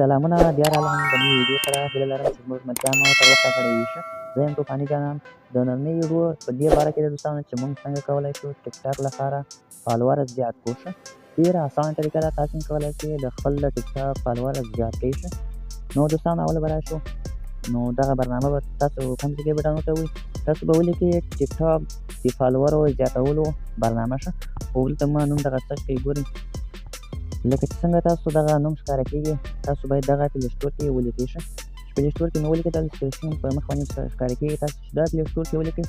سلامونه بیا راغلم د نوې ویډیو سره. هیله لرم چې زموږ ملتیا مو تر وخته پورې وي ښه. زه یم طوفاني جانان. د نننۍ ویډیو په دې باره کې د دوستانو چې موږ څنګه کولی شو ټیک ټاک لپاره فالوور زیات کړو ښه. ډېره اسانه طریقه ده، تاسو هم کولی شئ د خپل د ټیک ټاک فالوور زیات کړئ ښه. نو دوستانو اوله به راشو، نو دغه برنامه به تاسو کوم ځای کې به ډاونلوډ کوئ. تاسو به ولیکئ ټیک ټاک د فالوورو زیاتولو برنامه ښه. خو دلته ما نوم دغه سرچ کړئ، ګورئ لکه چې څنګه تاسو دغه نوم ښکاره کېږي. تاسو باید دغه پلې سټور کې ولیکئ ښه. چې پلې سټور کې مې ولیکئ دا سکرین په مخ باندې ښکاره کېږي. تاسو چې دا پلې سټور کې ولیکئ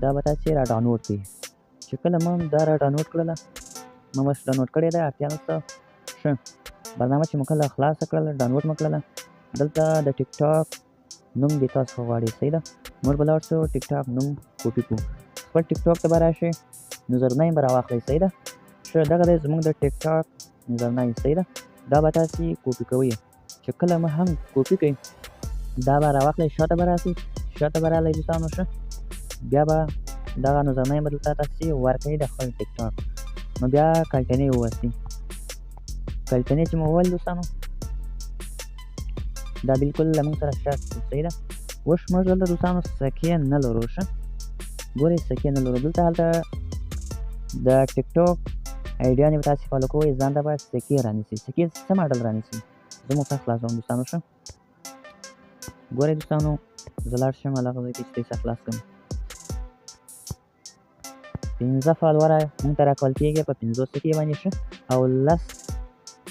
دا به تاسې را ډاونلوډ کړئ. چې کله ما دا را ډاونلوډ کړله، ما بس ډاونلوډ کړې ده، اړتیا نشته ښه. برنامه چې مو کله خلاصه کړله، ډاونلوډ مو کړله، دلته د ټیک ټاک نوم دې تاسو غواړئ، صحیح ده. موږ به لاړ شو ټیک ټاک نوم کاپي کړو، خپل ټیک ټاک ته به راشئ، یوزرنیم به راواخلئ، صحیح ده ښه. دغه دی زموږ د ټیک ټاک یوزرنیم، صحیح ده. دا به تاسې کاپي کوئ. چې کله مو هم کاپي کړئ دا به راواخلئ، شاته به راسئ، شاته به راغلئ دوستانو ښه. بیا به دغه یوزرنیم به دلته تاسې ورکوئ د خپل ټیک ټاک. نو بیا کلټنۍ ووهئ. کلټنۍ چې مو وویل دوستانو دا بالکل له موږ سره شرط دی، صحیح ده. اوس موږ دلته دوستانو سکې نه لرو ښه. ګورئ سکې نه لرو، دلته هلته د ټیک ټاک ایډیانې به تاسې فالو کوئ، ځان ته به سکې رانیسئ. سکې څه ماډل رانیسئ زه مو ښه خلاصوم دوستانو ښه. ګورئ دوستانو زه لاړ شم هغه ځای کې چې تاسې خلاص کړم. 15 فالوره موږ ته راکول کېږي په 50 سکې باندې ښه. او 10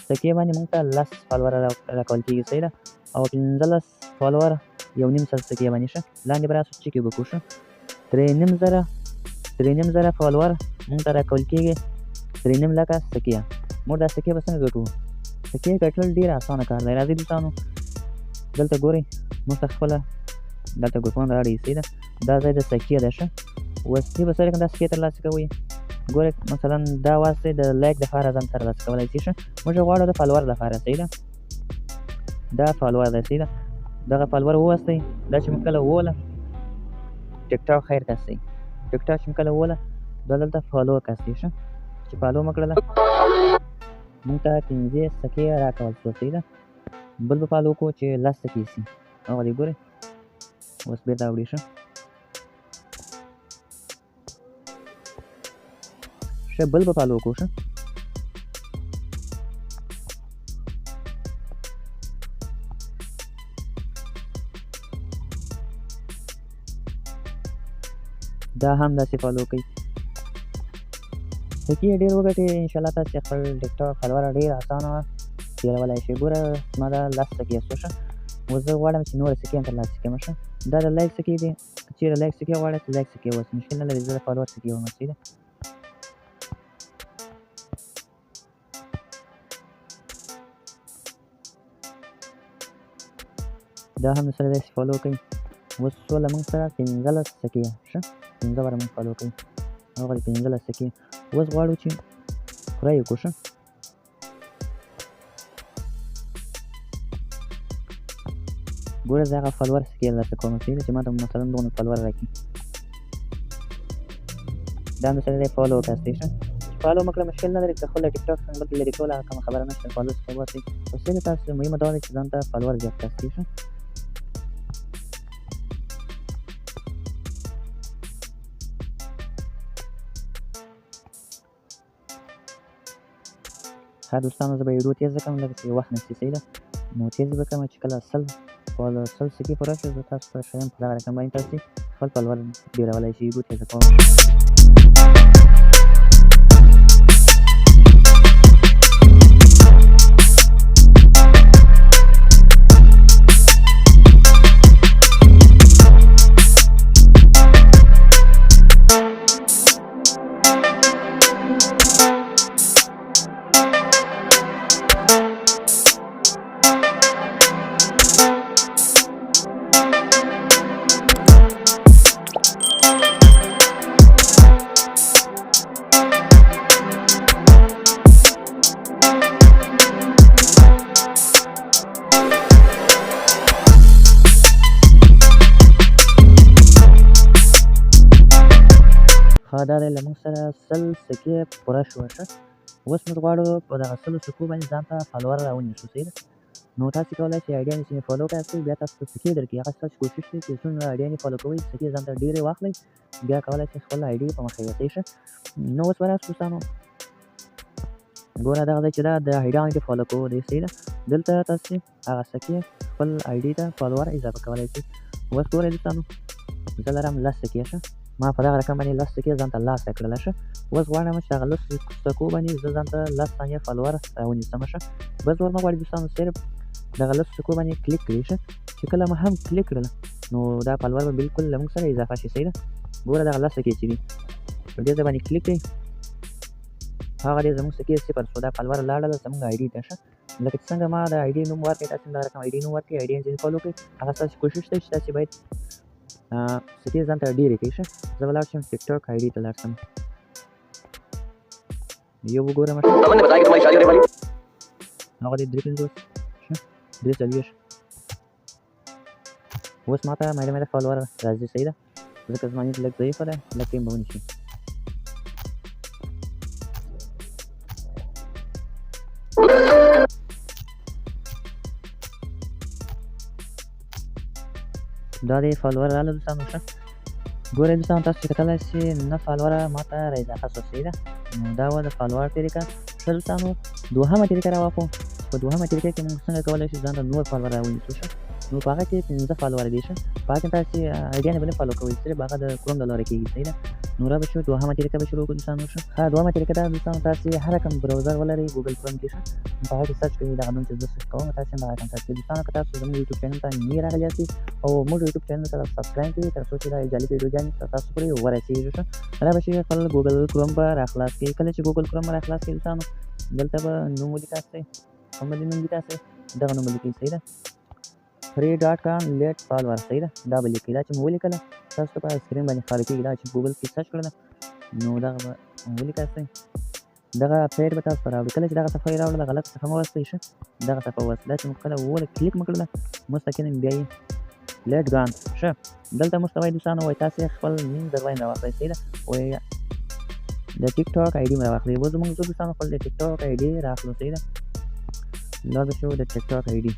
سکې باندې موږ ته 10 فالوره راکول کېږي، صحیح ده. او 15 فالوور 1.5 سکې باندې ښه. لاندې به راسو چیک یې وکړو ښه. 3.5 فالوور موږ ته راکول کېږي 3.5 لکه سکې. موږ دا سکې به څنګه ګټو؟ سکې ګټل ډېر اسانه کار دی. راځئ دوستانو دلته ګورئ موږ ته خپله دلته ګروپونه راړئ، صحیح ده. دا ځای د سکې ده ښه. وسیلې به سره دا سکې ترلاسه کوئ. ګورئ مثلا دا واسطې د لایک دپاره ځان ترلاسه کولی شئ ښه. موږ غواړو د فالوور لپاره، صحیح ده. دا فالوور دی، صحیح ده. دغه فالوور ووستئ. دا چې موږ کله ووله ټیک ټاک خیر کاستئ. ټیک ټاک چې موږ کله ووله دا دلته فالو کاستئ ښه. چې فالو مو کړله موږ ته 15 سکې راکول شو، صحیح ده. بل به فالو کړو چې 10 سکې شي. هغه دی ګورئ اوس بېرته اوړي ښه. ښه بل به فالو کړو ښه. دا هم داسې فالو کوئ. سکې ډېر وګټئ، انشاءالله تاسې خپل ټیک ټاک فالوور ډېر اسانه تېرولی شئ. ګوره زما دا 10 سکې شو ښه. اوس زه غواړم چې نورې سکې هم ترلاسه کړم ښه. دا د لایک سکې دي، که چېرې لایک سکې غواړئ چې لایک سکې اوس مشکل نه لري، زه د فالوور سکې وهم، صحیح ده. دا هم سره داسې فالو کوئ. اوس سوله موږ سره 15 سکې ښه. 15 واره موږ فالو کوئ. هغه د 15 سکې. اوس غواړو چې پوره یې کړو ښه. ګوره زه هغه فالوور سکې درته کوم، صحیح ده، چې ما ته مثلا دغونه فالوور راکړي. دا هم سره دی فالو کاستئ ښه. فالو مو کړه مشکل نه لري، که خپله ټیک ټاک څنګه بلکې لرې کول هغه کومه خبره نشته، فالو څخه وباسئ. خو صحیح ده تاسو مهمه دا ده چې ځان ته فالوور زیات کاستئ ښه. ښه دوستانو زه به ویډیو تیزه کړم لکه چې وخت نشي، صحیح ده. نو تیز به کړم چې کله 100 سکې پوره شي زه تاسو ته ښیم په دغه رقم باندې تاسې خپل فالوور ډېرولی شي. ویډیو تیزه کوم. دا دی له موږ سره 100 سکې پوره شوه ښه. اوس موږ غواړو په دغه 100 سکو باندې ځان ته فالوور راونیسو، صحیح ده. نو تاسو کولای شئ آیډیا چې فالو کړئ بیا تاسو ته سکې درکړي هغه ستاسو کوشش دی چې څومره آیډیا یې فالو کوئ سکې ځان ته ډېرې واخلئ بیا کولای شئ خپل آیډیا په مخه یوسئ ښه نو اوس به راسو دوستانو ګوره دغه ځای چې دا د آیډیا باندې فالو کوو دی صحیح ده دلته تاسو هغه سکې خپل آیډي ته فالوور اضافه کولی شئ اوس ګورئ دوستانو زه لرم 10 سکې ښه ما په دغه رقم باندې 10 سکې ځان ته لاسته کړله ښه اوس غواړم چې هغه 10 سکو باندې زه ځان ته 10 ثانیې فالوور راونیسم ښه بس ور نه غواړي دوستانو صرف دغه 10 سکو باندې کلیک کړئ ښه چې کله مو هم کلیک کړله نو دا فالوور به بالکل له موږ سره اضافه شي صحیح ده ګوره دغه 10 سکې چې دي په دې ځای باندې کلیک کړئ هغه دی زموږ سکې صفر شو دا فالوور لاړله زموږ آیډي ته ښه لکه چې څنګه ما د آیډي نوم ورکړی تاسې هم دا رقم آیډي نوم ورکړئ آیډي یې فالو کړئ هغه ستاسو کوشش دی چې تاسې باید سکې ځان ته ډېرې کړئ ښه زه به لاړ شم ټیک ټاک آیډي ته لاړ شم یو وګورم هغه دی 350 ښه 340 اوس ما ته مایده فالوور راځي صحیح ده ځکه زما نیټ لږ ضعیفه ده لږ ټایم به ونیسي دا دی فالوور راغله دوستانو ښه ګورئ دوستانو تاسو چې کتلی شئ نه فالووره ما ته را اضافه شوه صحیح ده نو دا وه د فالوور طریقه ښه دوستانو دوهمه طریقه را واخلو په دوهمه طریقه کې موږ څنګه کولی شو ځان ته نور فالوور راونیسو ښه نو په هغه کې 15 فالوور دي ښه په هغه کې تاسې آیډیا نه به نه فالو کوئ صرف هغه د کروم له لارې کېږي صحیح ده نو را به شو دوهمه طریقه به شروع کړو دوستانو ښه دوهمه طریقه دا دوستانو تاسې هر کوم براوزر ولرئ ګوګل کروم کې ښه په هغه کې سرچ کوئ دغه نوم چې زه سرچ کوم تاسې هم هغه کوم سرچ کوئ دوستانو که تاسو زموږ یوټیوب چینل ته نوي راغلي یاستئ او موږ یوټیوب چینل سره سبسکرایب کړئ تر څو چې دا جالب ویډیوګانې تاسو پورې ورسېږي ښه را به شي خپل ګوګل کروم به راخلاص کړئ کله چې ګوګل کروم راخلاص کړئ دوستانو دلته به نوم ولیکاستئ کوم به نوم ولیکاستئ دغه نوم ولیکئ صحیح ده free.com/let follower صحیح ده دا به لیکئ دا چې مو ولیکله تاسو ته په سکرین باندې ښکاره کېږي دا چې ګوګل کې سرچ کړله نو دغه به ولیکاستئ دغه پیج به تاسو ته راوړي کله چې دغه صفحه یې راوړله غلطه صفحه مه ووستئ ښه دغه صفحه ووست دا چې موږ کله کلیک مو کړله مستقیما بیا یې لیټ ګان ښه دلته موږ ته وایي دوستانو وایي تاسې خپل نیم درواین راواخلئ صحیح ده وایي د ټیک ټاک آیډي مې راواخلئ اوس زموږ زه دوستانو خپل د ټیک ټاک آیډي رااخلو صحیح ده دا به شو د ټیک ټاک آیډي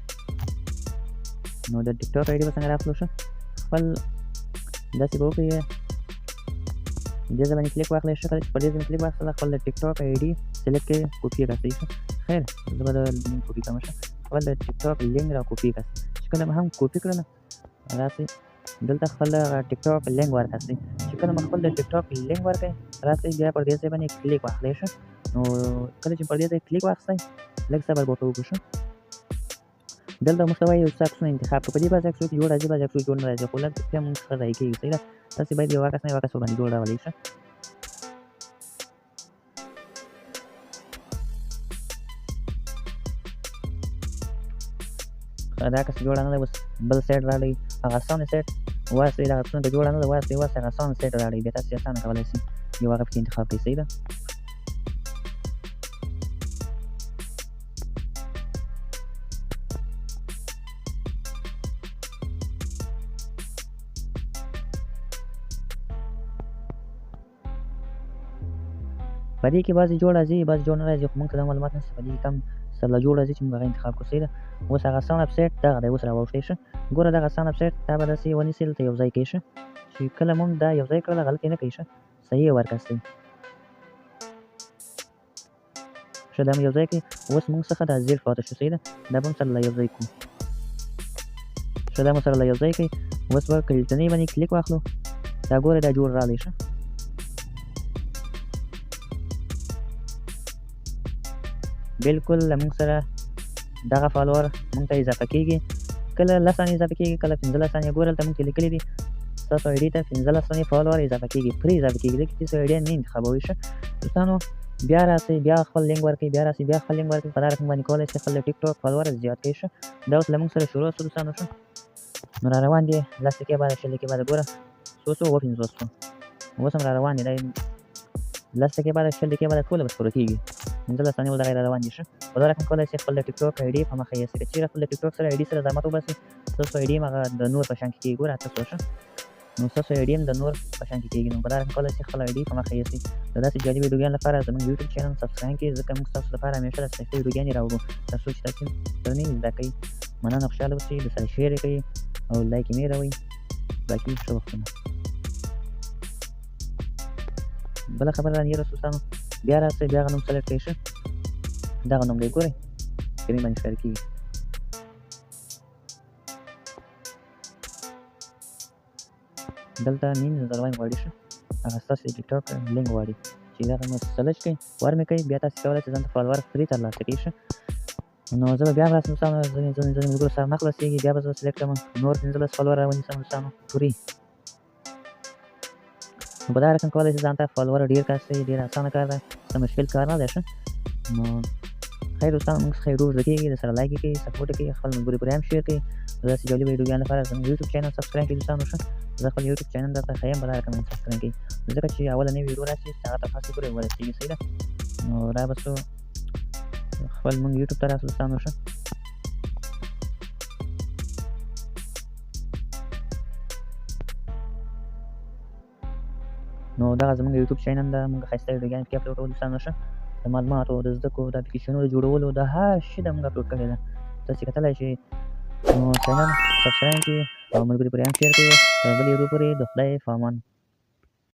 نو د ټیک ټاک آیډي به څنګه رااخلو ښه خپل داسې به وکړئ دې ځای باندې کلیک واخلئ ښه کله چې په دې ځای باندې کلیک واخله خپل د ټیک ټاک آیډي سلیکټ کړئ کوپي یې کړئ ښه خیر زه به د لینک کوپي کوم ښه خپل د ټیک ټاک لینک را کوپي کړئ چې کله مو هم کوپي کړله راسئ دلته خپل ټیک ټاک لینک ورکړئ چې کله مو خپل د ټیک ټاک لینک ورکړئ راسئ بیا پر دې ځای باندې کلیک واخلئ ښه نو کله چې پر دې ځای کلیک واخیستی لږ صبر به ورته وکړو ښه دلته موږ ته وایي یو څه عکسونه انتخاب کړو په دې بعضې عکسو کې جوړ راځي بعضې عکسو کې جوړ نه راځي خو لږ بیا مونږ ښه ځای کېږي صحیح ده تاسې باید یو عکس نه یو عکس ورباندې جوړ راولئ ښه دا عکس جوړه نه ده اوس بل سایډ راړئ هغه اسانه سایډ واسطې دغه عکسونه که جوړه نه ده واسطې هغه اسانه سایډ راړئ بیا تاسې اسانه کولی شئ یو هغه پکې انتخاب کړئ صحیح ده په دې کې بعضې جوړ راځي بعضې جوړ نه راځي خو موږ ته دا معلومات نشته په دې کې کم سره جوړ راځي چې موږ هغه انتخاب کړو صحیح ده اوس هغه اسان ویبسایټ دغه دی اوس راواوښتئ ښه ګوره دغه اسان ویبسایټ دا به داسې ونیسئ دلته یو ځای کړئ ښه چې کله مو دا یو ځای کړله غلطي نه کوئ ښه صحیح یې ورکاستئ ښه دا مو یو ځای کړئ اوس موږ څخه دا زیر پاته شو صحیح ده دا به هم سره له یو ځای کړو ښه دا مو سره له یو ځای کړئ اوس به کلیتنۍ باندې کلیک واخلو دا ګورئ دا جوړ راغلی ښه بالکل له موږ سره دغه فالوور موږ ته اضافه کېږي کله 10 ثانیې اضافه کېږي کله 15 ثانیې ګوره هلته موږ ته لیکلي دي ستاسو آیډي ته 15 ثانیې فالوور اضافه کېږي پرې اضافه کېږي ځکه چې تاسو آیډیا نه انتخابوئ ښه دوستانو بیا راسئ بیا خپل لینک ورکړئ بیا راسئ بیا خپل لینک ورکړئ په دا رقم باندې کولی شئ خپل د ټیک ټاک فالوور زیات کړئ ښه دا اوس له موږ سره شروع شو دوستانو ښه نو را روان دي 10 دقیقې بعد 20 دقیقې بعد ګوره څو څو و50 اوس هم را روان دي دا 10 دقیقې بعد 20 دقیقې بعد ټوله بس پوره کېږي 15 ثانیې ول دغه را روان دي ښه په دا رقم کولی شئ خپل د ټیک ټاک آیډي په مخه یوسئ که چېرې خپل د ټیک ټاک سره آیډي سره زحمت وباسئ ستاسو آیډي هم هغه د نور په شان کې کېږي ګوره 800 ښه نو ستاسو آی ډي هم د نور په شان کې کېږي. نو په دا رقم کولی شئ خپل آی ډي په مخه یوسئ. د داسې جالبې ویډیوګانو لپاره زموږ یوټیوب چینل سبسکرایب کړئ، ځکه موږ ستاسو لپاره همیشه د ښایسته ویډیوګانې راوړو، تر څو چې تاسو ورنه زده کوئ. مننه، خوشحاله اوسئ، درسره شیر یې کړئ او لایک یې مه هېروئ. باقي ښه وختونه. بله خبره دا نیره دوستانو، بیا راسئ، بیا هغه نوم سلیکټ کړئ. ښه دغه نوم دی ګورئ سکرین باندې ښکاره کېږي. دلته مین دروایم غواړي. ښه هغه ستاسو د ټیک ټاک لینک غواړي چې دغه مو سرچ کړئ، ور مې کړئ، بیا تاسو کولی شئ ځانته فالوور فري ترلاسه کړئ. ښه نو زه به بیا هم راسم دوستانو، ځینې ملګرو سره نه خلاصېږي، بیا به زه سلیکټ کړم، نور 15 فالوور رانیسم دوستانو فري. نو په دا رقم کولی شئ ځانته فالوور ډېر کاستئ، ډېر اسانه کار دی، څه مشکل کار نه دی. ښه نو خیر دوستانو، موږ څخه ډېر زده کېږي، درسره لایک یې کړئ، سپورټ یې کړئ، خپل ملګرو پورې هم شیر کړئ. د داسې جالبو ویډیوګانو لپاره زموږ یوټیوب چینل سبسکرایب کړئ دوستانو. ښه زه خپل یوټیوب چینل درته ښیم، په دا رقم سبسکرایب کړئ، ځکه چې اوله نوې ویډیو راشي چې هغه ته تاسو پورې ورسېږي. صحیح ده؟ نو را به څو خپل موږ یوټیوب ته راسو دوستانو. ښه نو دغه زموږ یوټیوب چینل ده، موږ ښایسته ویډیوګانې پکې اپلوډ کوو دوستانو. ښه د معلوماتو، د زده کړو، د اپلیکیشنونو د جوړولو، د هر شي ده موږ اپلوډ کړې ده. تاسې کتلی شئ. نو چینل سبسکرایب کړئ او ملګري پورې هم شیر کړئ. تر بلې ویډیو پورې د خدای په امان.